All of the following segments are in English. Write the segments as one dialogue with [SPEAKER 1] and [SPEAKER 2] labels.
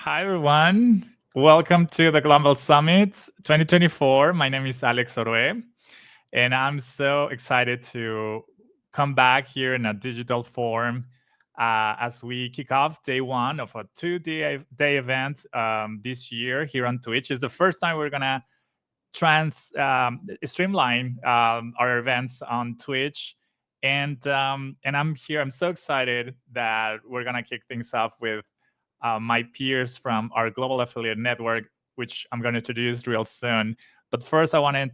[SPEAKER 1] Hi, everyone. Welcome to the Global Summit 2024. My name is Alex Orue, and I'm so excited to come back here in a digital form as we kick off day one of a two-day event this year here on Twitch. It's the first time we're going to streamline our events on Twitch. And I'm here. I'm so excited that we're gonna kick things off with my peers from our global affiliate network, which I'm going to introduce real soon. But first, I want to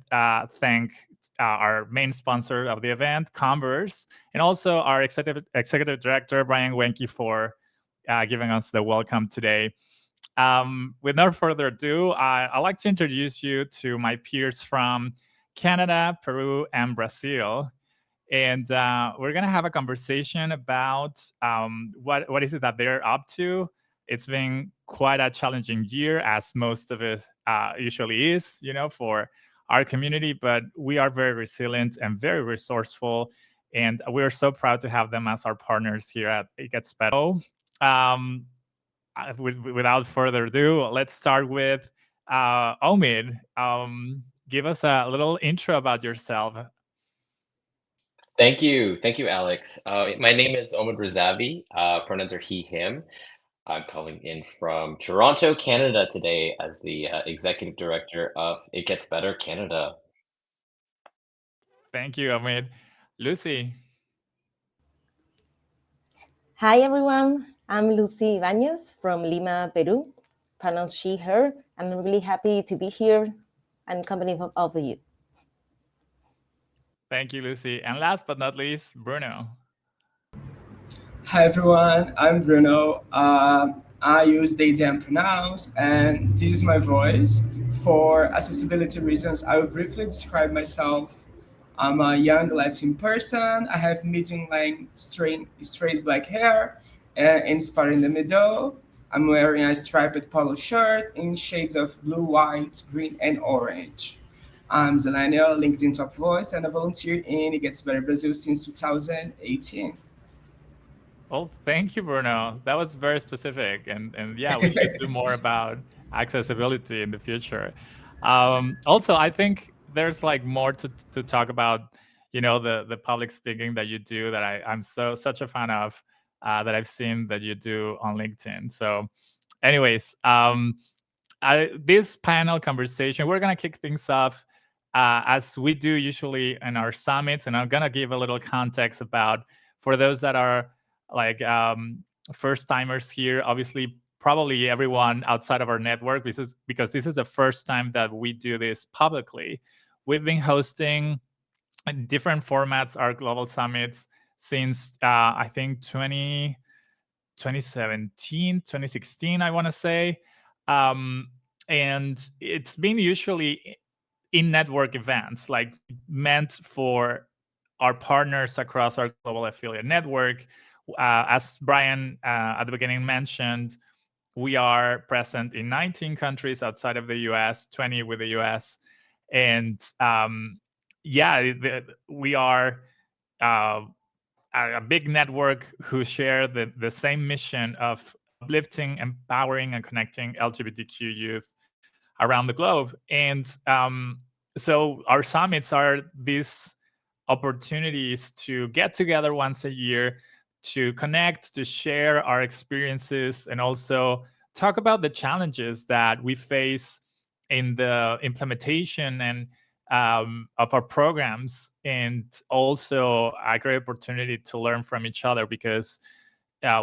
[SPEAKER 1] thank our main sponsor of the event, Converse, and also our executive director, Brian Wenke, for giving us the welcome today. With no further ado, I'd like to introduce you to my peers from Canada, Peru, and Brazil. And we're going to have a conversation about what is it that they're up to. It's been quite a challenging year, as most of it usually is, for our community. But we are very resilient and very resourceful. And we're so proud to have them as our partners here at It Gets Better. Um, Without further ado, let's start with Omid. Give us a little intro about yourself.
[SPEAKER 2] Thank you, Alex. My name is Omid Razavi. Pronouns are he, him. I'm calling in from Toronto, Canada today as the executive director of It Gets Better Canada.
[SPEAKER 1] Thank you, Omid. Lucy.
[SPEAKER 3] Hi everyone, I'm Lucy Ibañez from Lima, Peru. Pronouns she, her. I'm really happy to be here and company of all of you.
[SPEAKER 1] Thank you, Lucy. And last but not least, Bruno.
[SPEAKER 4] Hi everyone, I'm Bruno. I use they them pronouns and this is my voice. For accessibility reasons, I will briefly describe myself. I'm a young Latin person. I have medium length straight black hair and spot in the middle. I'm wearing a striped polo shirt in shades of blue, white, green, and orange. I'm Zelania, LinkedIn top voice, and I volunteered in It Gets Better Brazil since 2018.
[SPEAKER 1] Well, thank you, Bruno. That was very specific. And yeah, we should do more about accessibility in the future. Also, I think there's like more to talk about, the public speaking that you do that I'm such a fan of, that I've seen that you do on LinkedIn. So anyways, this panel conversation, we're going to kick things off as we do usually in our summits. And I'm going to give a little context about, for those that are like first timers here, obviously probably everyone outside of our network, because this is the first time that we do this publicly. We've been hosting in different formats our global summits since I think 2017, 2016, I want to say. And it's been usually in network events, like meant for our partners across our global affiliate network. As Brian at the beginning mentioned, we are present in 19 countries outside of the US, 20 with the US. And we are a big network who share the same mission of uplifting, empowering, and connecting LGBTQ youth around the globe. And so our summits are these opportunities to get together once a year, to connect, to share our experiences, and also talk about the challenges that we face in the implementation and of our programs, and also a great opportunity to learn from each other, because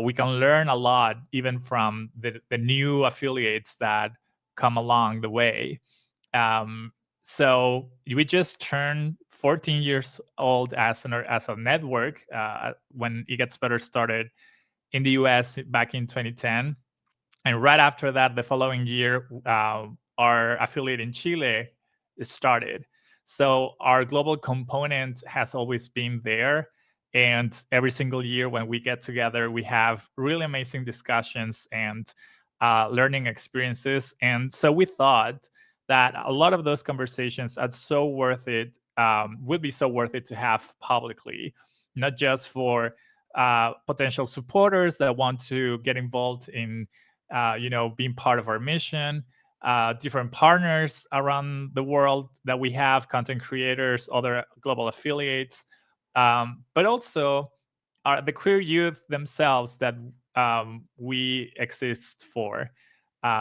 [SPEAKER 1] we can learn a lot even from the new affiliates that come along the way. So we just turned 14 years old as a network when It Gets Better started in the US back in 2010. And right after that, the following year, our affiliate in Chile started. So our global component has always been there. And every single year when we get together, we have really amazing discussions and learning experiences. And so we thought that a lot of those conversations are so worth it, would be so worth it to have publicly, not just for potential supporters that want to get involved in being part of our mission, different partners around the world that we have, content creators, other global affiliates, but also the queer youth themselves that we exist for.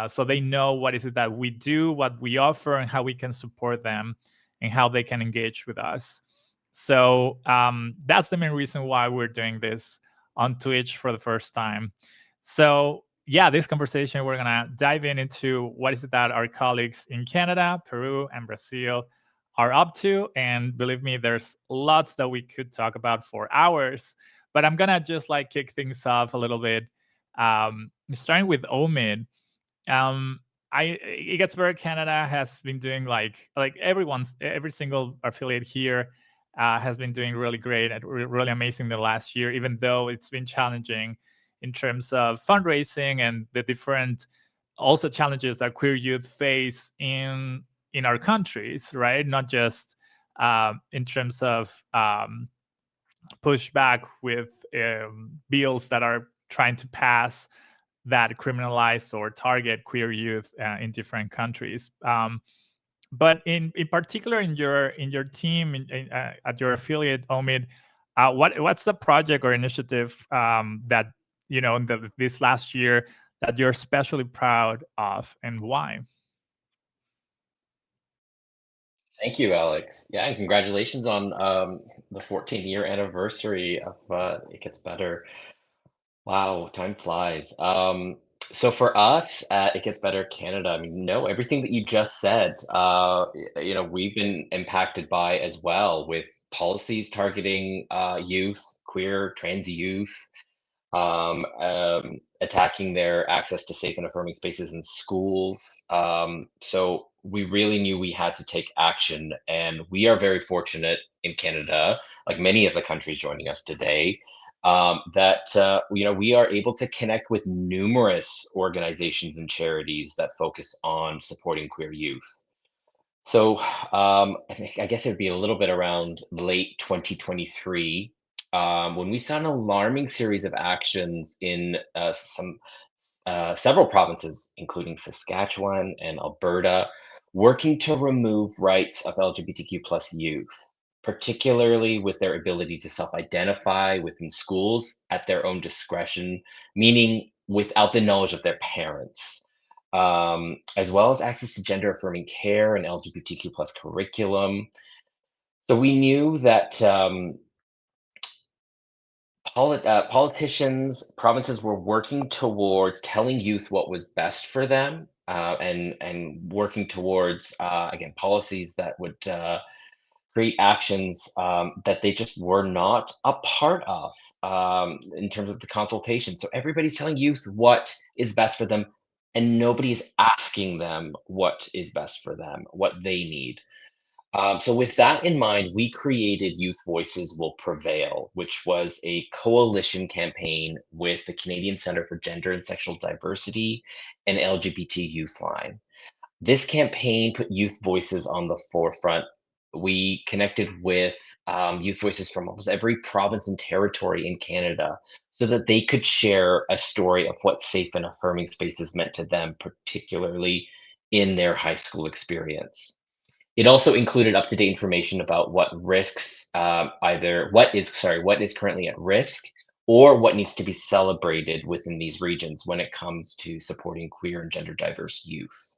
[SPEAKER 1] So they know what is it that we do, what we offer, and how we can support them, and how they can engage with us. So that's the main reason why we're doing this on Twitch for the first time. So yeah, this conversation, we're gonna dive into what is it that our colleagues in Canada, Peru, and Brazil are up to. And believe me, there's lots that we could talk about for hours. But I'm gonna just like kick things off a little bit, starting with Omid. It Gets Better Canada has been doing like every single affiliate here has been doing really great and really amazing the last year, even though it's been challenging in terms of fundraising and the different also challenges that queer youth face in our countries, right? Not just in terms of pushback with bills that are trying to pass that criminalize or target queer youth in different countries. But in particular, in your team, at your affiliate, Omid, what's the project or initiative that in this last year that you're especially proud of, and why?
[SPEAKER 2] Thank you, Alex. Yeah, and congratulations on the 14-year anniversary of It Gets Better. Wow, time flies. So for us at It Gets Better Canada, I mean, no, everything that you just said, we've been impacted by as well, with policies targeting youth, queer, trans youth, attacking their access to safe and affirming spaces in schools. So we really knew we had to take action, and we are very fortunate in Canada, like many of the countries joining us today, that we are able to connect with numerous organizations and charities that focus on supporting queer youth. So I guess it would be a little bit around late 2023 when we saw an alarming series of actions in several provinces, including Saskatchewan and Alberta, working to remove rights of LGBTQ plus youth, particularly with their ability to self-identify within schools at their own discretion, meaning without the knowledge of their parents, as well as access to gender affirming care and LGBTQ plus curriculum. So we knew that politicians, provinces were working towards telling youth what was best for them, and working towards again policies that would create actions that they just were not a part of in terms of the consultation. So everybody's telling youth what is best for them, and nobody is asking them what is best for them, what they need. So, with that in mind, we created Youth Voices Will Prevail, which was a coalition campaign with the Canadian Centre for Gender and Sexual Diversity and LGBT Youth Line. This campaign put youth voices on the forefront. We connected with youth voices from almost every province and territory in Canada so that they could share a story of what safe and affirming spaces meant to them, particularly in their high school experience. It also included up-to-date information about what risks, what is currently at risk, or what needs to be celebrated within these regions when it comes to supporting queer and gender diverse youth.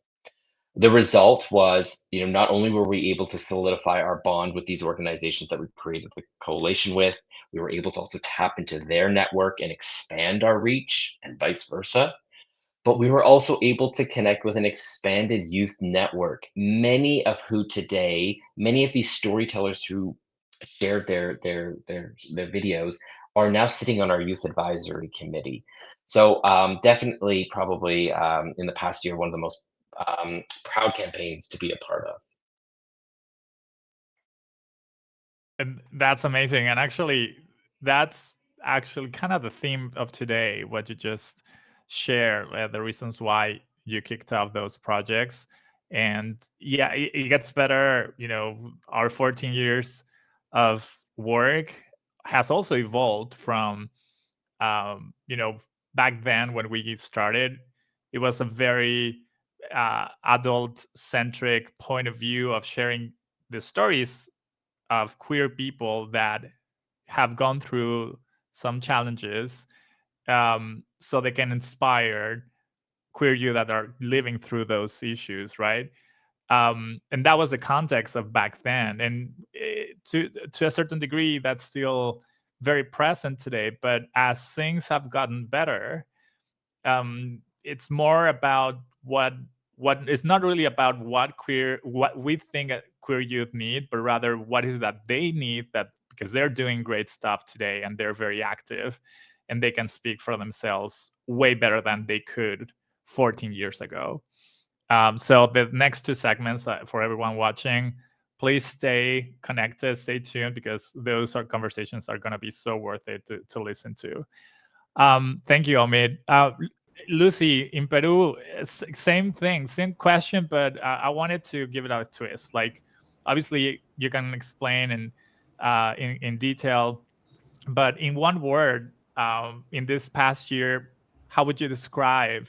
[SPEAKER 2] The result was, not only were we able to solidify our bond with these organizations that we created the coalition with, we were able to also tap into their network and expand our reach, and vice versa. But we were also able to connect with an expanded youth network, many of these storytellers who shared their videos are now sitting on our youth advisory committee. So definitely, probably in the past year, one of the most proud campaigns to be a part of.
[SPEAKER 1] And that's amazing. And actually, that's actually kind of the theme of today, what you just shared, the reasons why you kicked off those projects. And yeah, it gets better. Our 14 years of work has also evolved from, back then when we started. it was a very adult-centric point of view of sharing the stories of queer people that have gone through some challenges, so they can inspire queer youth that are living through those issues, right? And that was the context of back then, and to a certain degree that's still very present today. But as things have gotten better, it's more about what it's not really about what we think queer youth need, but rather what is that they need, that because they're doing great stuff today and they're very active and they can speak for themselves way better than they could 14 years ago. So the next two segments, for everyone watching, please stay connected, stay tuned, because those are conversations that are going to be so worth it to listen to. Thank you, Omid. Lucy, in Peru, same thing, same question, but I wanted to give it a twist. Like, obviously, you can explain in detail, but in one word, in this past year, how would you describe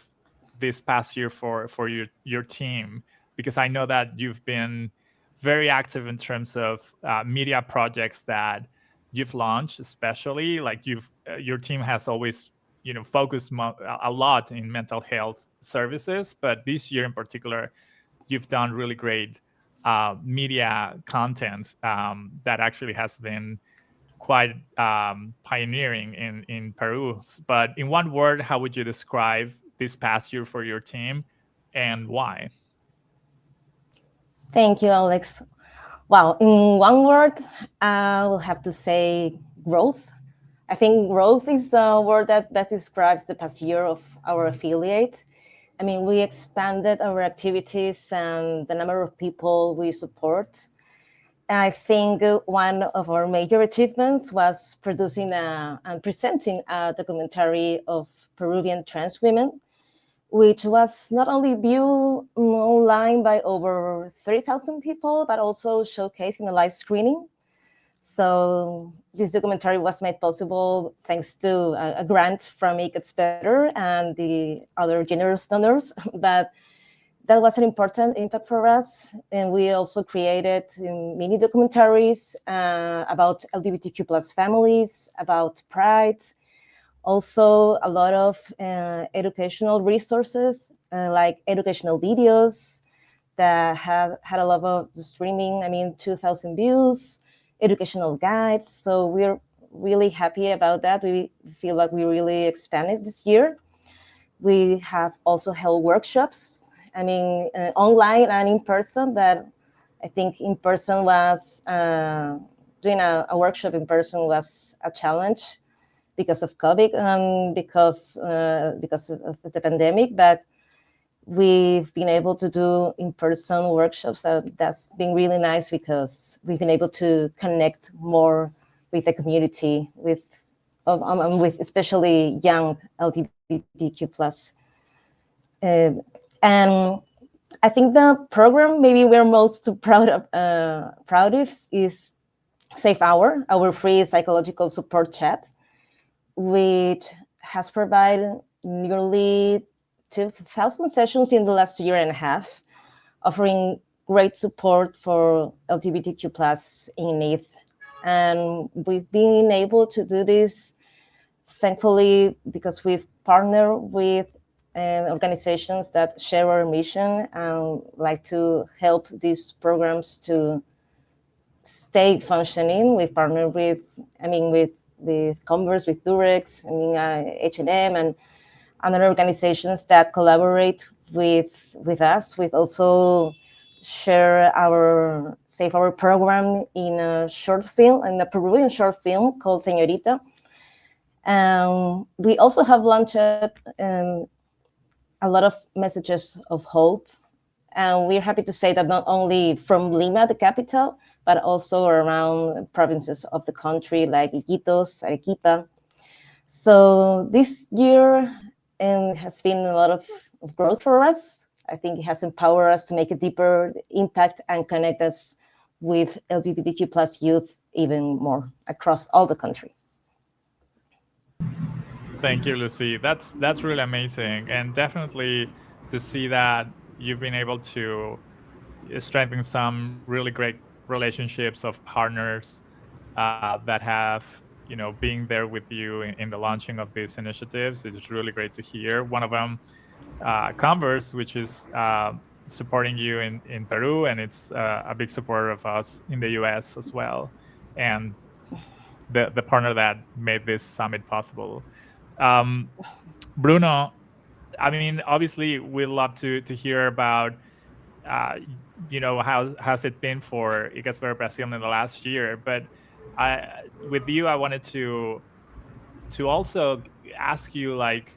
[SPEAKER 1] this past year for your team? Because I know that you've been very active in terms of media projects that you've launched, especially like your team has always focused a lot in mental health services, but this year in particular, you've done really great media content that actually has been quite pioneering in Peru. But in one word, how would you describe this past year for your team, and why?
[SPEAKER 3] Thank you, Alex. Wow, in one word, I will have to say growth. I think growth is a word that describes the past year of our affiliate. I mean, we expanded our activities and the number of people we support. I think one of our major achievements was producing and presenting a documentary of Peruvian trans women, which was not only viewed online by over 30,000 people, but also showcased in a live screening. So this documentary was made possible thanks to a grant from It Gets Better and the other generous donors. But that was an important impact for us. And we also created mini documentaries about LGBTQ plus families, about pride, also a lot of educational resources, like educational videos that have had a lot of streaming, 2,000 views, educational guides. So we're really happy about that. We feel like we really expanded this year. We have also held workshops, online and in person, that I think in person was, doing a workshop in person was a challenge because of COVID, because of the pandemic, but we've been able to do in-person workshops. That's been really nice because we've been able to connect more with the community, with especially young LGBTQ plus. And I think the program maybe we're most proud of is Safe Hour, our free psychological support chat, which has provided nearly 2,000 sessions in the last year and a half, offering great support for LGBTQ plus in need. And we've been able to do this, thankfully, because we've partnered with organizations that share our mission and like to help these programs to stay functioning. We've partnered with Converse, with Durex, H&M, and other organizations that collaborate with us. We've also share our Safe Hour program in a short film, in a Peruvian short film called Señorita. We also have launched a lot of messages of hope. And we're happy to say that not only from Lima, the capital, but also around provinces of the country like Iquitos, Arequipa. So this year has been a lot of growth for us. I think it has empowered us to make a deeper impact and connect us with LGBTQ plus youth even more across all the country.
[SPEAKER 1] Thank you, Lucy. That's really amazing, and definitely to see that you've been able to strengthen some really great relationships of partners that have being there with you in the launching of these initiatives. It's really great to hear. One of them, Converse, which is supporting you in Peru, and it's a big supporter of us in the US as well, and the partner that made this summit possible. Um, Bruno, I mean, obviously, we'd love to hear about uh, how's it been for I guess for Brazil in the last year. But with you, I wanted to also ask you, like,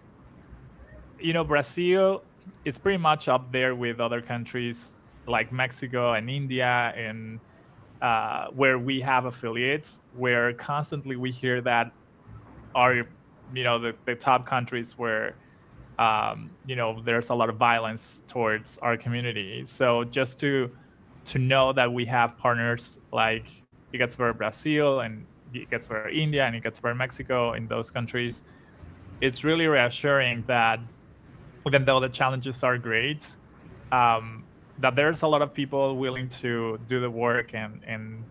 [SPEAKER 1] Brazil is pretty much up there with other countries like Mexico and India, and where we have affiliates, where constantly we hear that are the top countries where there's a lot of violence towards our community. So just to know that we have partners like it gets for Brazil and it gets for India and it gets for Mexico in those countries, it's really reassuring that even though the challenges are great, that there's a lot of people willing to do the work and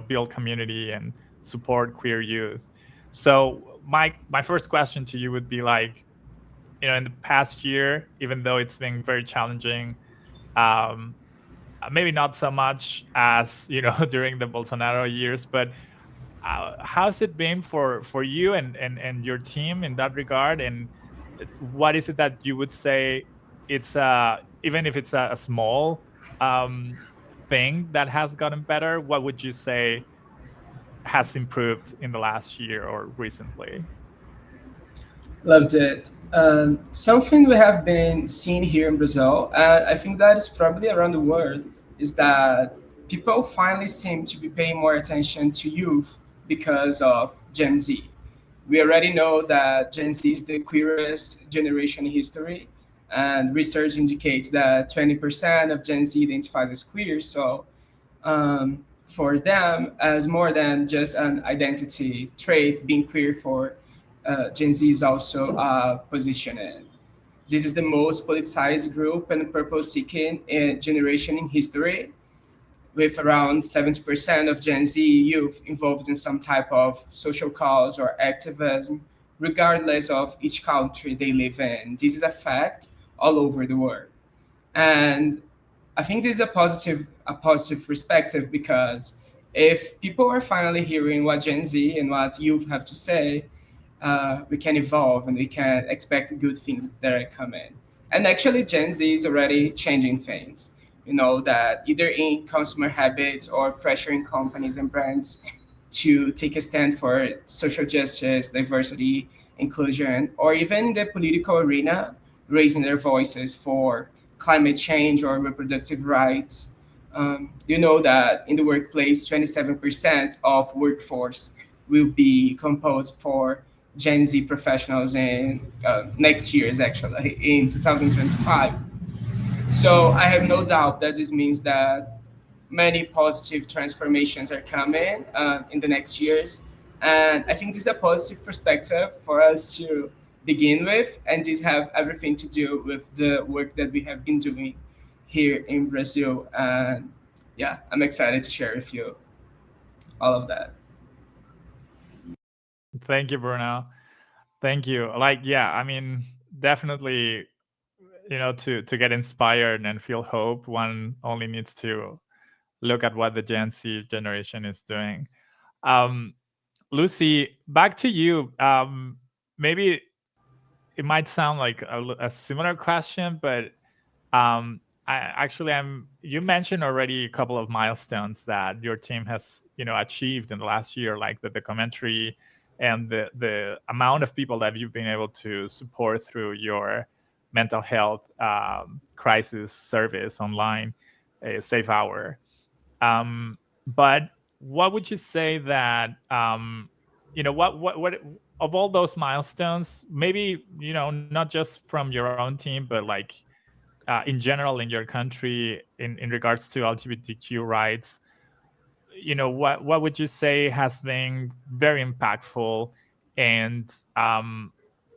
[SPEAKER 1] build community and support queer youth. So my first question to you would be like, in the past year, even though it's been very challenging, um, maybe not so much as during the Bolsonaro years, but how's it been for you and your team in that regard? And what is it that you would say it's even if it's a small thing that has gotten better? What would you say has improved in the last year or recently?
[SPEAKER 4] Loved it. Something we have been seeing here in Brazil, and I think that is probably around the world, is that people finally seem to be paying more attention to youth because of Gen Z. We already know that Gen Z is the queerest generation in history, and research indicates that 20% of Gen Z identifies as queer. So for them, as more than just an identity trait, being queer for Gen Z is also positioned. This is the most politicized group and purpose-seeking generation in history, with around 70% of Gen Z youth involved in some type of social cause or activism, regardless of each country they live in. This is a fact all over the world. And I think this is a positive perspective because if people are finally hearing what Gen Z and what youth have to say, we can evolve and we can expect good things that are coming. And actually, Gen Z is already changing things. You know, that either in consumer habits or pressuring companies and brands to take a stand for social justice, diversity, inclusion, or even in the political arena, raising their voices for climate change or reproductive rights. You know that in the workplace, 27% of workforce will be composed for Gen Z professionals in next year's actually in 2025. So I have no doubt that this means that many positive transformations are coming in the next years. And I think this is a positive perspective for us to begin with. And this have everything to do with the work that we have been doing here in Brazil. And yeah, I'm excited to share with you all of that.
[SPEAKER 1] Thank you, Bruno. Thank you. Like, yeah, I mean, definitely, to get inspired and feel hope, one only needs to look at what the Gen Z generation is doing. Um, Lucy, back to you. Maybe it might sound like a similar question, but you mentioned already a couple of milestones that your team has achieved in the last year, like the documentary and the amount of people that you've been able to support through your mental health crisis service online, Safe Hour. But what would you say that what of all those milestones, maybe not just from your own team, but like in general in your country in regards to LGBTQ rights, what would you say has been very impactful, and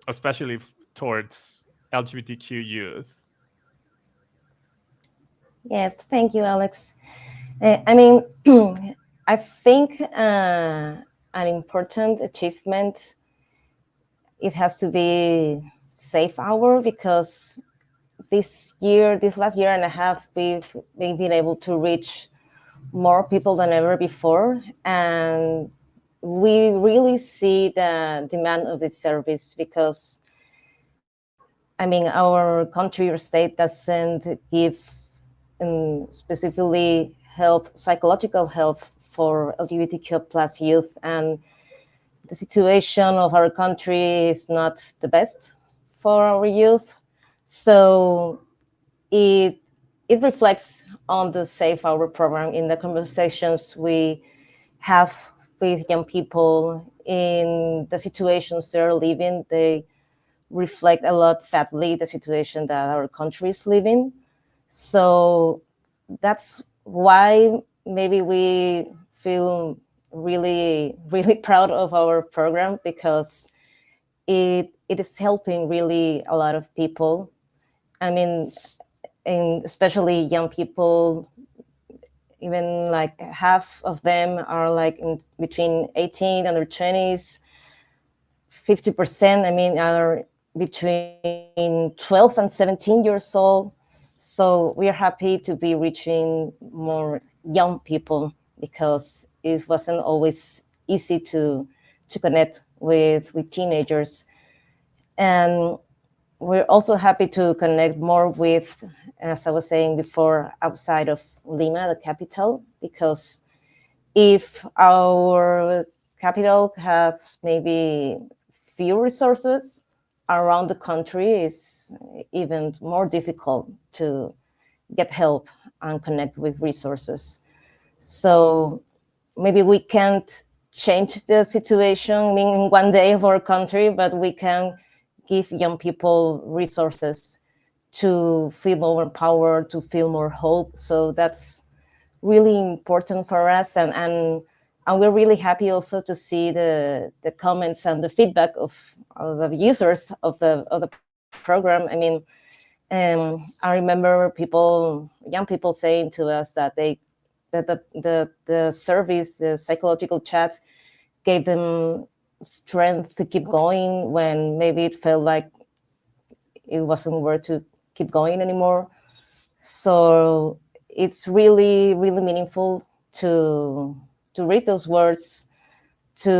[SPEAKER 1] especially towards LGBTQ youth?
[SPEAKER 3] Yes, thank you, Alex. I mean, I think an important achievement, it has to be Safe Hour, because this last year and a half, we've been able to reach more people than ever before. And we really see the demand of this service because, I mean, our country or state doesn't give specifically help, psychological help for LGBTQ plus youth. And the situation of our country is not the best for our youth. So it reflects on the Safe Hour program in the conversations we have with young people in the situations they're living. They reflect a lot, sadly, the situation that our country is living. So that's why maybe we feel really, really proud of our program, because it is helping really a lot of people. I mean, and especially young people, even like half of them are like in between 18 and their 20s. 50%, I mean, are between 12 and 17 years old. So we are happy to be reaching more young people, because it wasn't always easy to connect with teenagers. And we're also happy to connect more with, as I was saying before, outside of Lima, the capital, because if our capital has maybe few resources, around the country is even more difficult to get help and connect with resources. So maybe we can't change the situation in one day of our country, but we can give young people resources to feel more empowered, to feel more hope. So that's really important for us, and we're really happy also to see the comments and the feedback of the users of the program. I mean, I remember young people saying to us that the service, the psychological chat, gave them strength to keep going when maybe it felt like it wasn't worth to keep going anymore. So it's really, really meaningful to read those words, to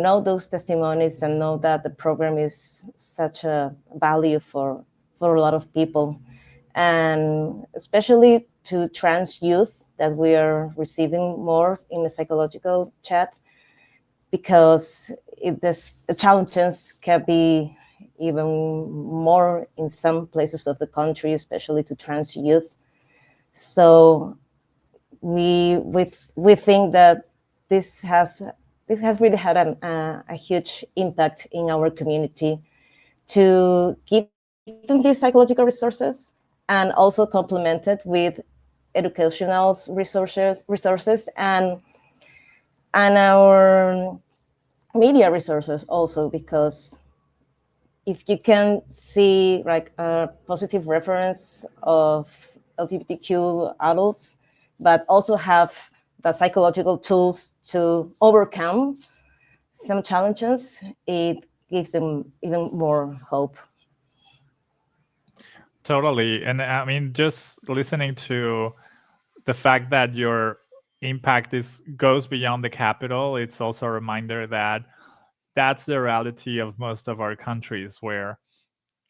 [SPEAKER 3] know those testimonies, and know that the program is such a value for a lot of people, and especially to trans youth that we are receiving more in the psychological chat, because the challenges can be even more in some places of the country, especially to trans youth. So we think that this has really had a huge impact in our community, to give them these psychological resources, and also complemented with educational resources and our media resources also, because if you can see like a positive reference of LGBTQ adults, but also have the psychological tools to overcome some challenges, it gives them even more hope.
[SPEAKER 1] Totally. And I mean, just listening to the fact that your impact goes beyond the capital, it's also a reminder that that's the reality of most of our countries, where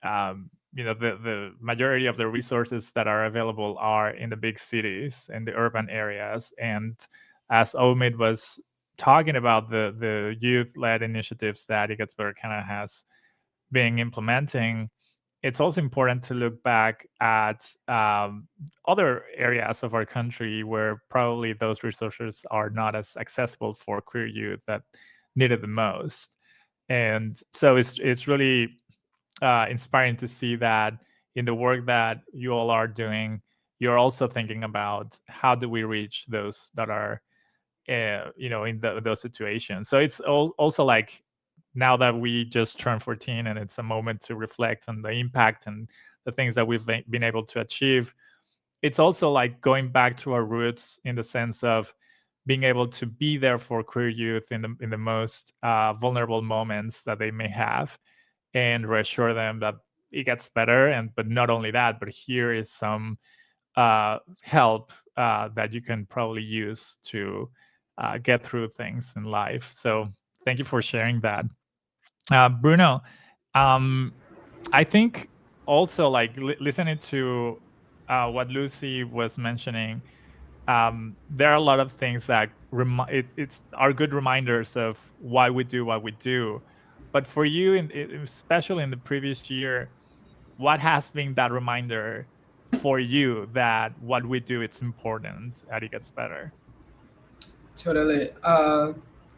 [SPEAKER 1] the majority of the resources that are available are in the big cities and the urban areas. And as Omid was talking about the youth-led initiatives that It Gets Better Canada has been implementing, it's also important to look back at other areas of our country where probably those resources are not as accessible for queer youth that need it the most. And so it's really inspiring to see that in the work that you all are doing, you're also thinking about how do we reach those that are in those situations. So it's also like now that we just turned 14 and it's a moment to reflect on the impact and the things that we've been able to achieve, it's also like going back to our roots in the sense of being able to be there for queer youth in the most vulnerable moments that they may have, and reassure them that it gets better. And but not only that, but here is some help that you can probably use to get through things in life. So thank you for sharing that. Bruno, um, I think also like listening to what Lucy was mentioning, there are a lot of things that it's are good reminders of why we do what we do. But for you, especially in the previous year, what has been that reminder for you that what we do, it's important and it gets better?
[SPEAKER 4] Totally.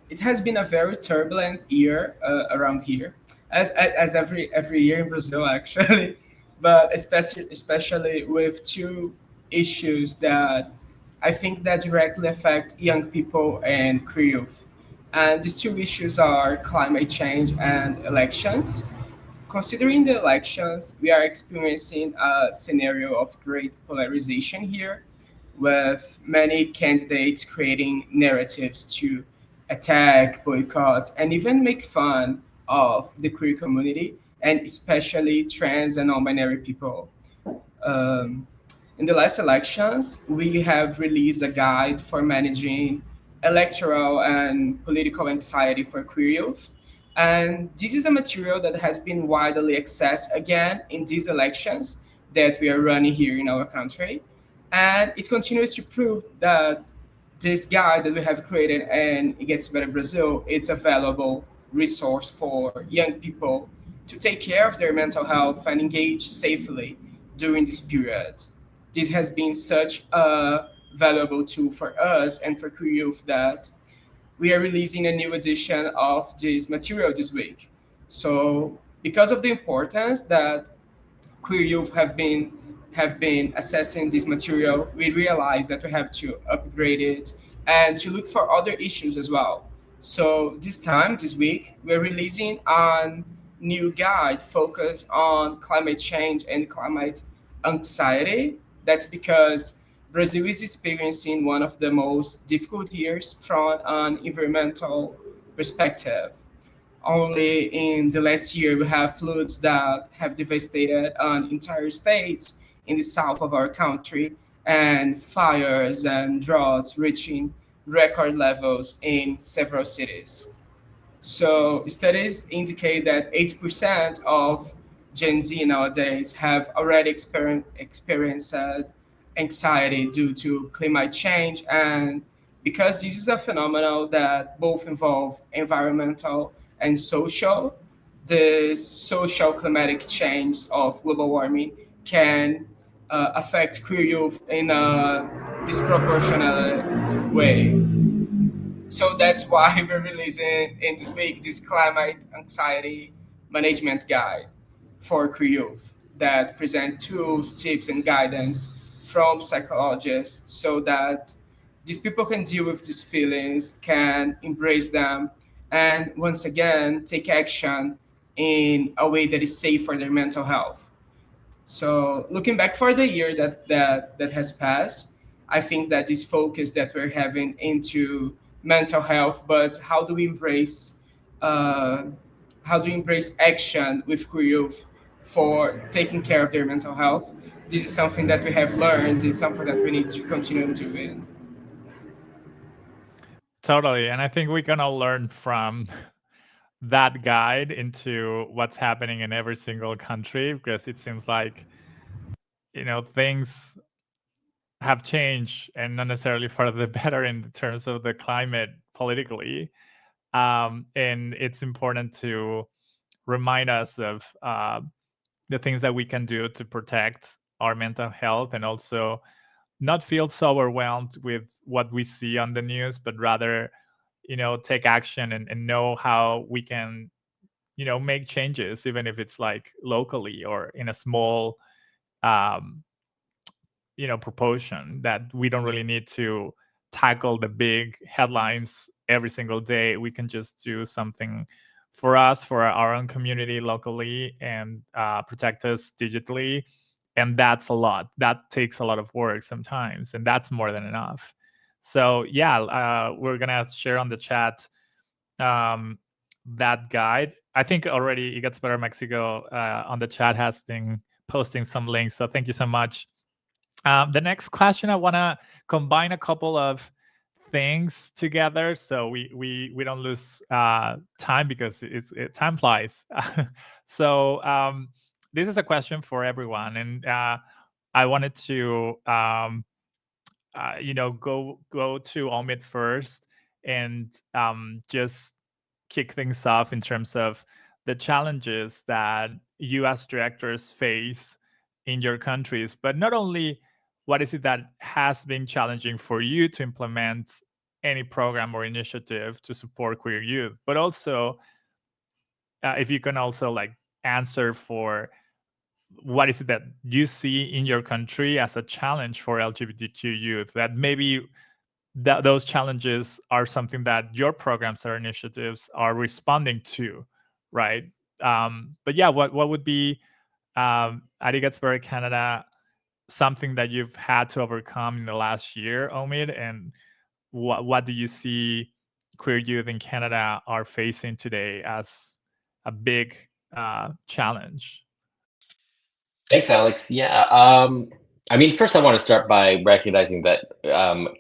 [SPEAKER 4] It has been a very turbulent year around here, as every year in Brazil actually, but especially with two issues that I think that directly affect young people and queer youth. And these two issues are climate change and elections. Considering the elections, we are experiencing a scenario of great polarization here, with many candidates creating narratives to attack, boycott, and even make fun of the queer community, and especially trans and non binary people. Um, in the last elections, we have released a guide for managing electoral and political anxiety for queer youth. And this is a material that has been widely accessed again in these elections that we are running here in our country. And it continues to prove that this guide that we have created and it gets better Brazil, it's a valuable resource for young people to take care of their mental health and engage safely during this period. This has been such a valuable tool for us and for queer youth that we are releasing a new edition of this material this week. So because of the importance that queer youth have been assessing this material, we realized that we have to upgrade it and to look for other issues as well. So this week, we're releasing a new guide focused on climate change and climate anxiety. That's because Brazil is experiencing one of the most difficult years from an environmental perspective. Only in the last year, we have floods that have devastated an entire state in the south of our country, and fires and droughts reaching record levels in several cities. So studies indicate that 80% of Gen Z nowadays have already experienced anxiety due to climate change. And because this is a phenomenon that both involve environmental and social, the social climatic change of global warming can affect queer youth in a disproportionate way. So that's why we're releasing in this week this climate anxiety management guide for queer youth that present tools, tips, and guidance from psychologists so that these people can deal with these feelings, can embrace them, and once again take action in a way that is safe for their mental health. So looking back for the year that has passed, I think that this focus that we're having into mental health, but uh, how do we embrace action with queer youth for taking care of their mental health? This is something that we have learned. It's something that we need to continue doing.
[SPEAKER 1] Totally. And I think we're going to learn from that guide into what's happening in every single country, because it seems like, things have changed, and not necessarily for the better in terms of the climate politically. And it's important to remind us of the things that we can do to protect our mental health, and also not feel so overwhelmed with what we see on the news, but rather, take action and know how we can, make changes, even if it's like locally or in a small, um, proportion, that we don't really need to tackle the big headlines every single day. We can just do something for us, for our own community locally, and protect us digitally. And that's a lot. That takes a lot of work sometimes, and that's more than enough. So yeah, we're gonna share on the chat that guide. I think already It Gets Better Mexico on the chat has been posting some links. So thank you so much. The next question, I want to combine a couple of things together so we don't lose time, because time flies. So this is a question for everyone, and I wanted to go to Omid first, and just kick things off in terms of the challenges that you as directors face in your countries, but not only what is it that has been challenging for you to implement any program or initiative to support queer youth, but also if you can also like answer for what is it that you see in your country as a challenge for LGBTQ youth, that maybe those challenges are something that your programs or initiatives are responding to, right? But yeah, what would be at It Gets Better Canada something that you've had to overcome in the last year, Omid, and what do you see queer youth in Canada are facing today as a big challenge?
[SPEAKER 2] Thanks, Alex. Yeah. I mean, first, I want to start by recognizing that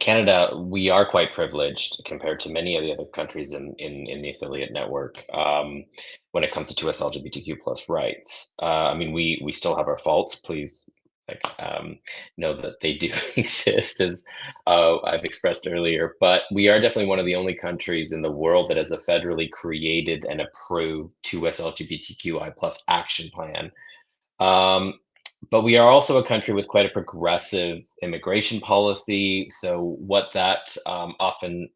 [SPEAKER 2] Canada, we are quite privileged compared to many of the other countries in the affiliate network when it comes to 2S LGBTQ plus rights. I mean, we still have our faults. Please, like, know that they do exist, as I've expressed earlier. But we are definitely one of the only countries in the world that has a federally created and approved 2S LGBTQI plus action plan. But we are also a country with quite a progressive immigration policy. So what that often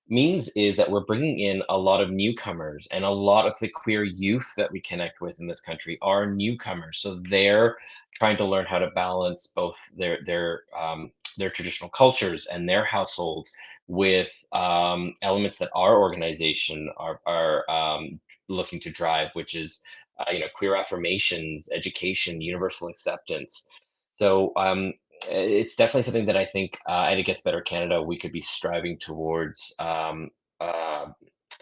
[SPEAKER 2] means is that we're bringing in a lot of newcomers, and a lot of the queer youth that we connect with in this country are newcomers. So they're trying to learn how to balance both their traditional cultures and their households with elements that our organization are looking to drive, which is queer affirmations, education, universal acceptance. So it's definitely something that I think at It Gets Better Canada, we could be striving towards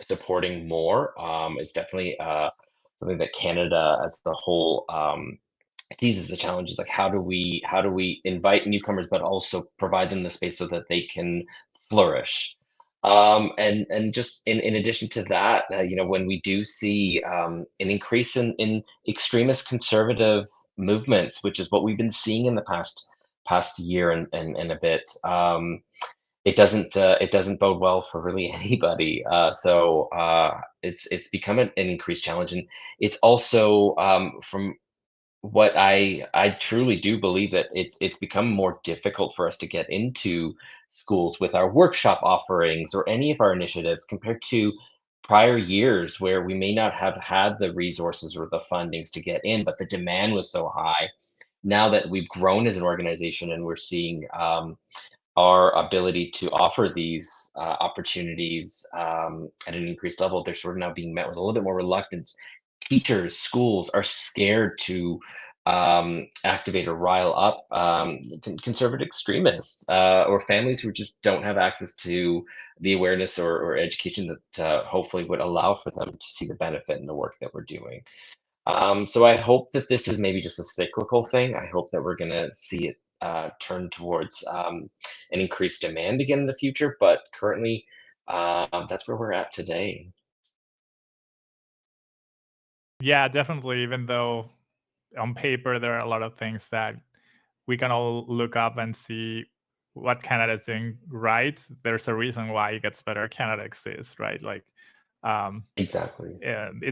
[SPEAKER 2] supporting more. It's definitely something that Canada as a whole sees as a challenge. Is like, how do we invite newcomers, but also provide them the space so that they can flourish. And just in addition to that, when we do see an increase in extremist conservative movements, which is what we've been seeing in the past year and a bit, it doesn't bode well for really anybody. So it's become an increased challenge, and it's also from what I truly do believe that it's become more difficult for us to get into schools with our workshop offerings or any of our initiatives compared to prior years where we may not have had the resources or the fundings to get in, but the demand was so high. Now that we've grown as an organization and we're seeing our ability to offer these opportunities at an increased level, they're sort of now being met with a little bit more reluctance. Teachers, schools are scared to activate or rile up conservative extremists or families who just don't have access to the awareness or education that hopefully would allow for them to see the benefit in the work that we're doing. So I hope that this is maybe just a cyclical thing. I hope that we're going to see it turn towards an increased demand again in the future. But currently, that's where we're at today.
[SPEAKER 1] Yeah, definitely. Even though on paper there are a lot of things that we can all look up and see what Canada is doing right, there's a reason why It Gets Better Canada exists, right? Like,
[SPEAKER 2] Exactly.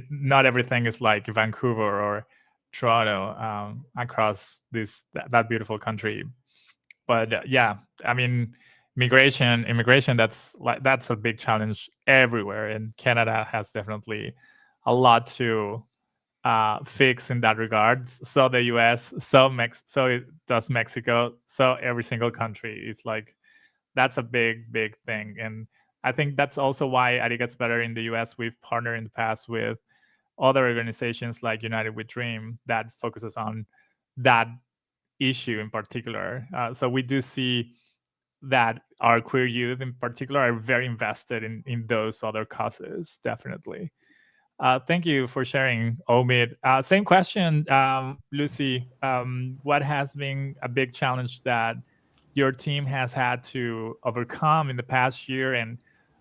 [SPEAKER 1] not everything is like Vancouver or Toronto across that beautiful country. But yeah, I mean, immigration, that's a big challenge everywhere, and Canada has definitely a lot to fix in that regard. So the US, so it does Mexico, so every single country. It's like, that's a big thing. And I think that's also why It Gets Better in the US, we've partnered in the past with other organizations like United We Dream that focuses on that issue in particular. So we do see that our queer youth in particular are very invested in those other causes, definitely. Thank you for sharing, Omid. Same question, Lucy. What has been a big challenge that your team has had to overcome in the past year, and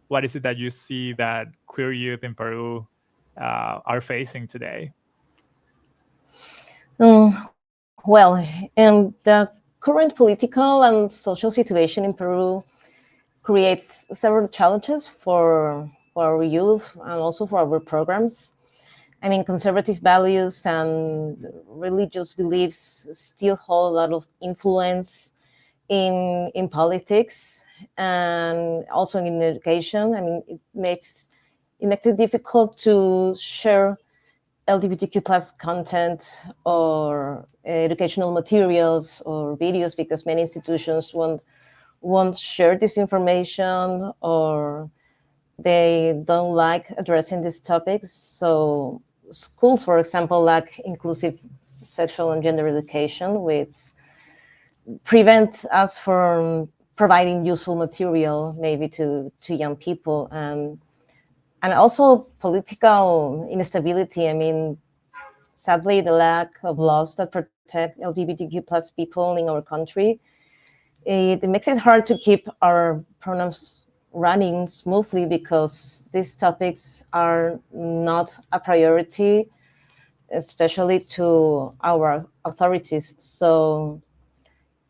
[SPEAKER 1] what is it that you see that queer youth in Peru are facing today?
[SPEAKER 3] Well, and the current political and social situation in Peru creates several challenges for our youth and also for our programs. I mean, conservative values and religious beliefs still hold a lot of influence in politics and also in education. I mean, it makes it difficult to share LGBTQ plus content or educational materials or videos because many institutions won't share this information or they don't like addressing these topics. So schools, for example, lack inclusive sexual and gender education, which prevents us from providing useful material maybe to young people. And also political instability. I mean, sadly, the lack of laws that protect LGBTQ plus people in our country, it makes it hard to keep our programs running smoothly because these topics are not a priority, especially to our authorities. So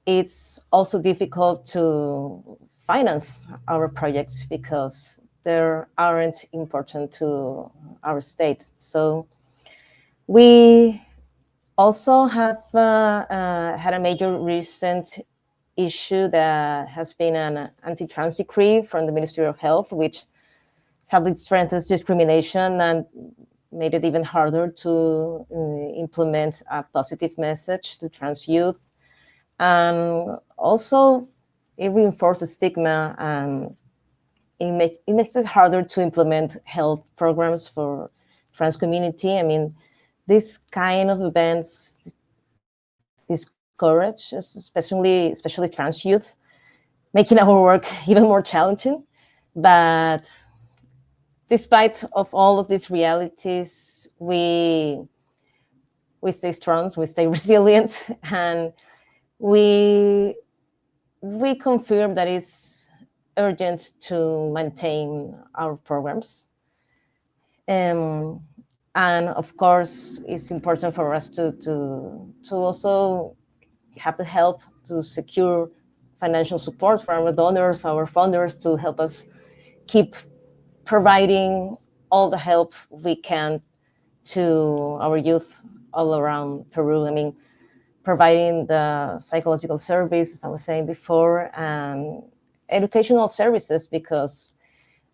[SPEAKER 3] it's also difficult to finance our projects because they aren't important to our state. So we also have had a major recent issue that has been an anti-trans decree from the Ministry of Health, which sadly strengthens discrimination and made it even harder to implement a positive message to trans youth. And also it reinforces stigma and it makes it harder to implement health programs for trans community. I mean, this kind of events discourage, especially trans youth, making our work even more challenging. But despite of all of these realities, we stay strong, we stay resilient, and we confirm that it's urgent to maintain our programs. And of course, it's important for us to also have the help to secure financial support from our donors, our funders, to help us keep providing all the help we can to our youth all around Peru. I mean, providing the psychological service, as I was saying before, and educational services, because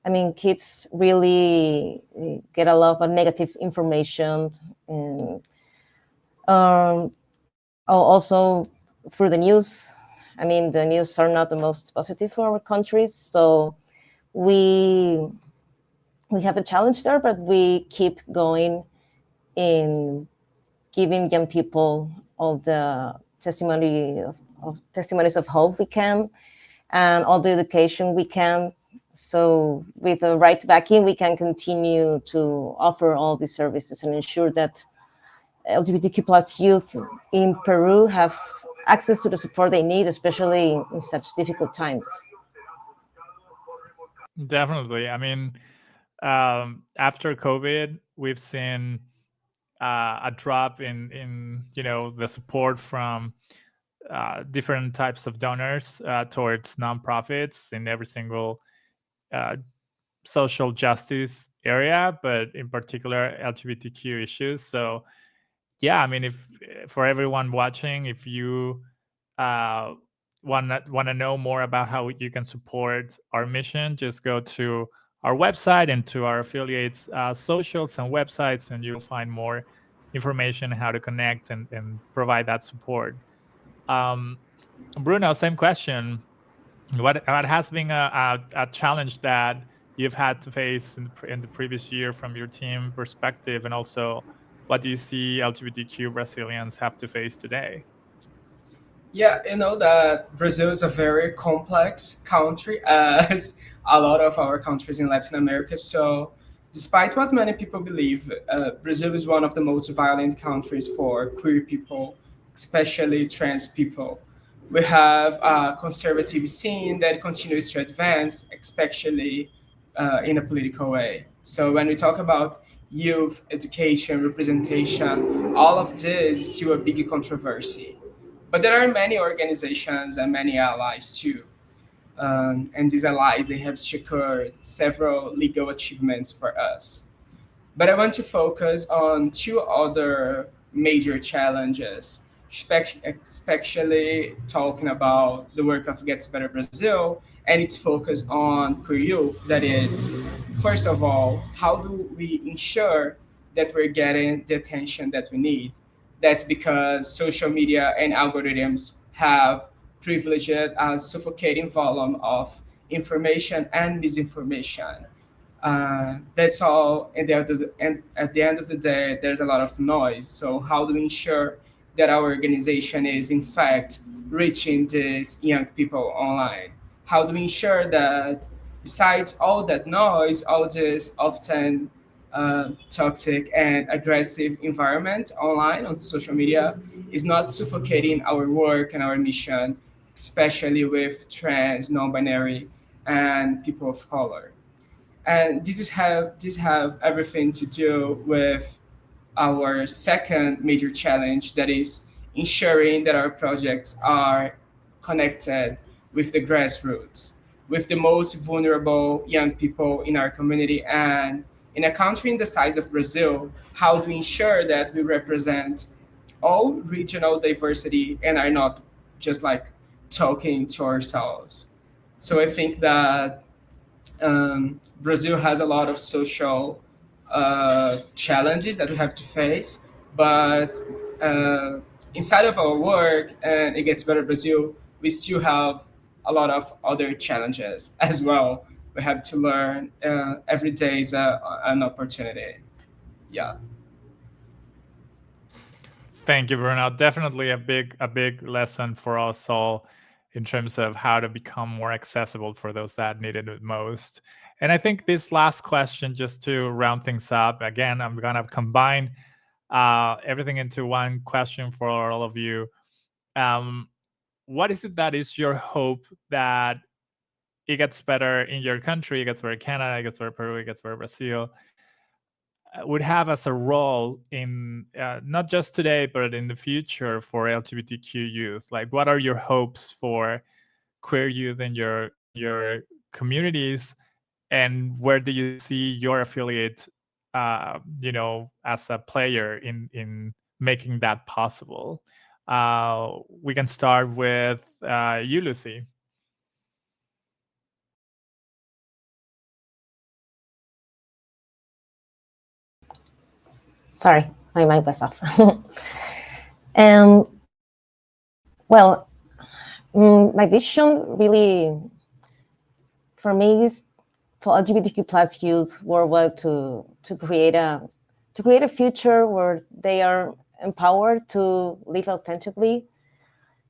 [SPEAKER 3] I mean, kids really get a lot of negative information, and also through the news. I mean, the news are not the most positive for our countries, so we have a challenge there, but we keep going in giving young people all the testimonies of hope we can, and all the education we can. So with the right backing, we can continue to offer all these services and ensure that LGBTQ plus youth in Peru have access to the support they need, especially in such difficult times.
[SPEAKER 1] Definitely. I mean, after COVID, we've seen a drop in the support from different types of donors towards nonprofits in every single social justice area, but in particular LGBTQ issues. So yeah, I mean, if for everyone watching, if you want to know more about how you can support our mission, just go to our website and to our affiliates socials and websites, and you'll find more information how to connect and provide that support. Bruno, same question. What has been a challenge that you've had to face in the previous year from your team perspective, and also what do you see LGBTQ Brazilians have to face today?
[SPEAKER 4] Yeah, you know that Brazil is a very complex country, as a lot of our countries in Latin America. So, despite what many people believe, Brazil is one of the most violent countries for queer people, especially trans people. We have a conservative scene that continues to advance, especially in a political way. So, when we talk about youth, education, representation, all of this is still a big controversy, but there are many organizations and many allies too. And these allies, they have secured several legal achievements for us. But I want to focus on two other major challenges, especially talking about the work of Gets Better Brazil and its focus on queer youth. That is, first of all, how do we ensure that we're getting the attention that we need? That's because social media and algorithms have privileged a suffocating volume of information and misinformation. That's all. And at the end of the day, there's a lot of noise. So how do we ensure that our organization is in fact reaching these young people online? How do we ensure that besides all that noise, all this often toxic and aggressive environment online on social media is not suffocating our work and our mission, especially with trans, non-binary, and people of color? And this have everything to do with our second major challenge, that is ensuring that our projects are connected with the grassroots, with the most vulnerable young people in our community. And in a country in the size of Brazil, how do we ensure that we represent all regional diversity and are not just like talking to ourselves? So I think that Brazil has a lot of social challenges that we have to face, but uh, inside of our work and It Gets Better Brazil, we still have a lot of other challenges as well. We have to learn. Every day is an opportunity. Yeah.
[SPEAKER 1] Thank you, Bruno. Definitely a big lesson for us all in terms of how to become more accessible for those that need it most. And I think this last question, just to round things up, again, I'm gonna combine everything into one question for all of you. Um, what is it that is your hope that it gets better in your country, it gets better in Canada, it gets better in Peru, it gets better in Brazil, would have as a role in not just today but in the future for LGBTQ youth? Like, what are your hopes for queer youth in your communities, and where do you see your affiliate, as a player in making that possible? We can start with you, Lucy.
[SPEAKER 3] Sorry, my mic was off. um, well, my vision really, for me, is for LGBTQ plus youth worldwide to create a future where they are empowered to live authentically.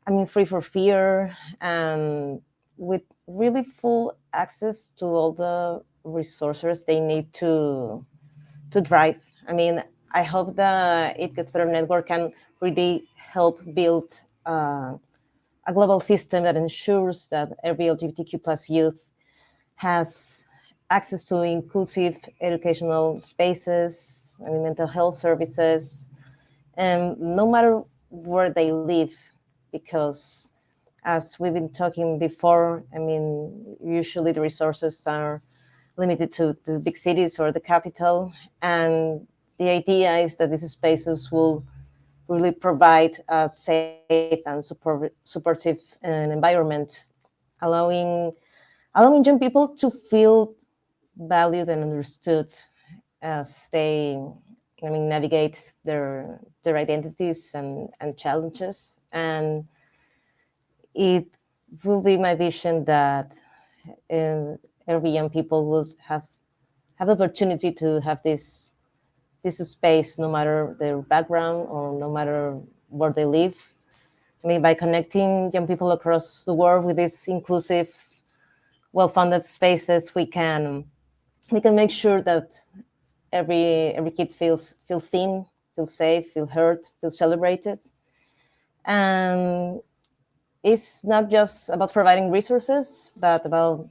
[SPEAKER 3] I mean, free for fear and with really full access to all the resources they need to drive. I mean, I hope that It Gets Better Network can really help build a global system that ensures that every LGBTQ plus youth has access to inclusive educational spaces, I mean, mental health services, and no matter where they live, because as we've been talking before, I mean, usually the resources are limited to big cities or the capital. And the idea is that these spaces will really provide a safe and supportive environment, allowing young people to feel valued and understood as they, I mean, navigate their identities and challenges. And it will be my vision that every young people will have the opportunity to have this space, no matter their background or no matter where they live. I mean, by connecting young people across the world with these inclusive, well-funded spaces, we can make sure that every kid feels seen, feels safe, feel heard, feel celebrated. And it's not just about providing resources, but about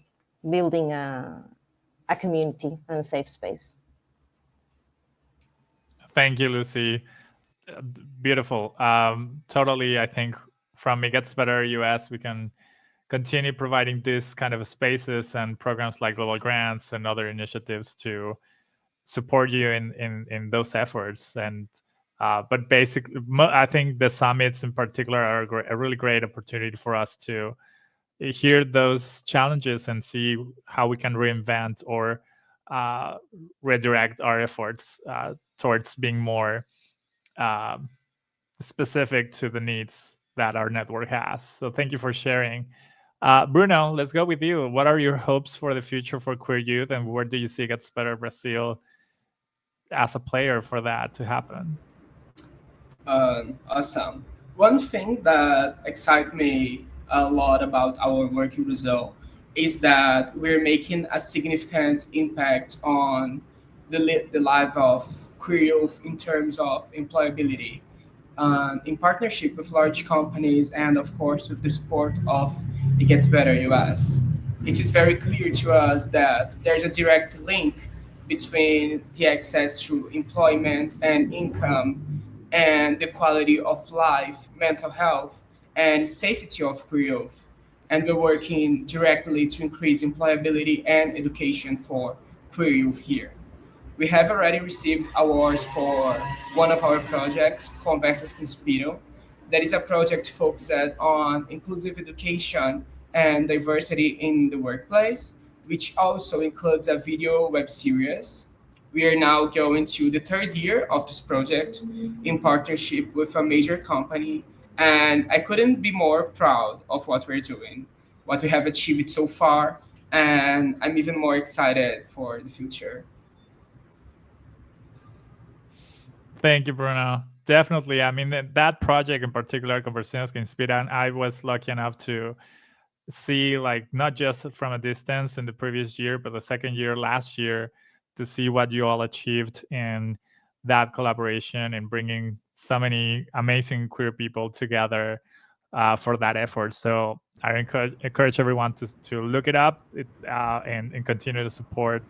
[SPEAKER 3] building a community and a safe space.
[SPEAKER 1] Thank you, Lucy. Beautiful. Totally, I think from It Gets Better US, we can continue providing this kind of spaces and programs like Global Grants and other initiatives to support you in those efforts. And but basically, I think the summits in particular are a really great opportunity for us to hear those challenges and see how we can reinvent or uh, redirect our efforts towards being more um, specific to the needs that our network has. So thank you for sharing. Bruno, let's go with you. What are your hopes for the future for queer youth, and where do you see Gets Better Brazil as a player for that to happen?
[SPEAKER 4] Awesome. One thing that excites me a lot about our work in Brazil is that we're making a significant impact on the life of queer youth in terms of employability. In partnership with large companies and, of course, with the support of It Gets Better US. It is very clear to us that there's a direct link between the access to employment and income and the quality of life, mental health, and safety of queer youth. And we're working directly to increase employability and education for queer youth here. We have already received awards for one of our projects, Conversas que Inspiram. That is a project focused on inclusive education and diversity in the workplace, which also includes a video web series. We are now going to the third year of this project in partnership with a major company, and I couldn't be more proud of what we're doing, what we have achieved so far, and I'm even more excited for the future.
[SPEAKER 1] Thank you, Bruno. Definitely. I mean, that project in particular, Conversaciones que Inspiran, I was lucky enough to see, like, not just from a distance in the previous year, but the second year last year, to see what you all achieved in that collaboration and bringing so many amazing queer people together for that effort. So I encourage everyone to look it up and continue to support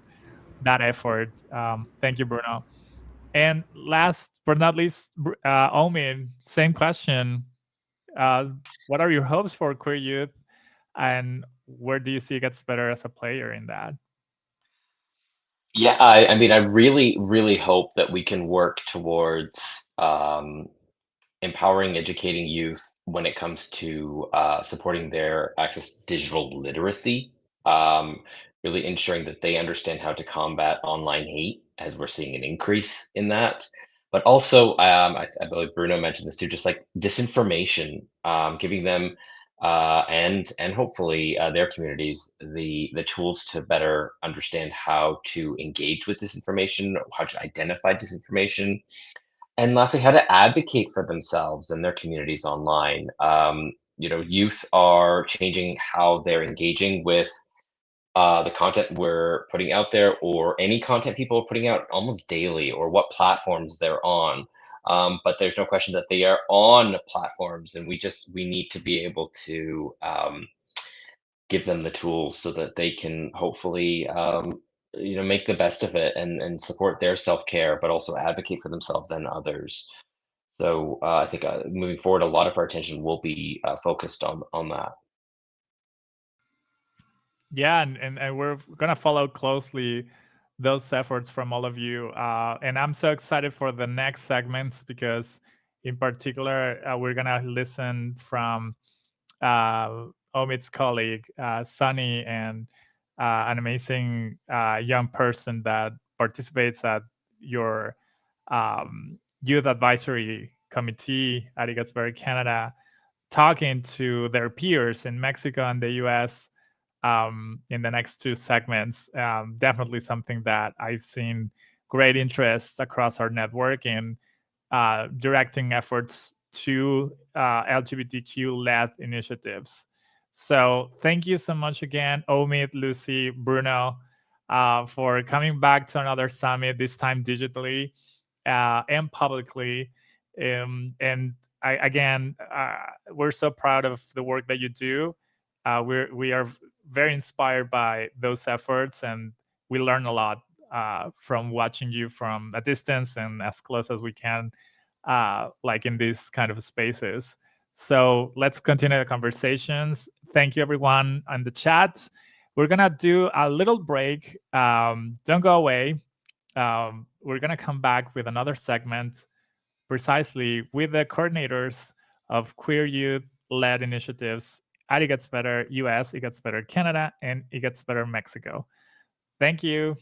[SPEAKER 1] that effort. Thank you, Bruno. And last but not least, Omin, same question. Uh, what are your hopes for queer youth, and where do you see it Gets Better as a player in that?
[SPEAKER 2] Yeah, I mean, I really, really hope that we can work towards empowering, educating youth when it comes to supporting their access to digital literacy, um, really ensuring that they understand how to combat online hate, as we're seeing an increase in that. But also, I believe Bruno mentioned this too, just like disinformation, giving them and hopefully their communities the tools to better understand how to engage with disinformation, how to identify disinformation, and lastly, how to advocate for themselves and their communities online. Youth are changing how they're engaging with the content we're putting out there, or any content people are putting out almost daily, or what platforms they're on. But there's no question that they are on platforms, and we need to be able to give them the tools so that they can hopefully make the best of it and support their self-care, but also advocate for themselves and others. So I think moving forward, a lot of our attention will be focused on that.
[SPEAKER 1] Yeah, and we're gonna follow closely those efforts from all of you. And I'm so excited for the next segments because, in particular, we're gonna listen from Omit's colleague, Sunny, and an amazing young person that participates at your youth advisory committee at Igatsbury, Canada, talking to their peers in Mexico and the US in the next two segments. Definitely something that I've seen great interest across our network in directing efforts to LGBTQ-led initiatives. So thank you so much again, Omid, Lucy, Bruno, for coming back to another summit, this time digitally and publicly. And again, we're so proud of the work that you do. We are very inspired by those efforts, and we learn a lot from watching you from a distance and as close as we can, like in these kind of spaces. So let's continue the conversations. Thank you, everyone on the chat. We're gonna do a little break. Don't go away. We're gonna come back with another segment precisely with the coordinators of queer youth-led initiatives at It Gets Better US, It Gets Better Canada, and It Gets Better Mexico. Thank you.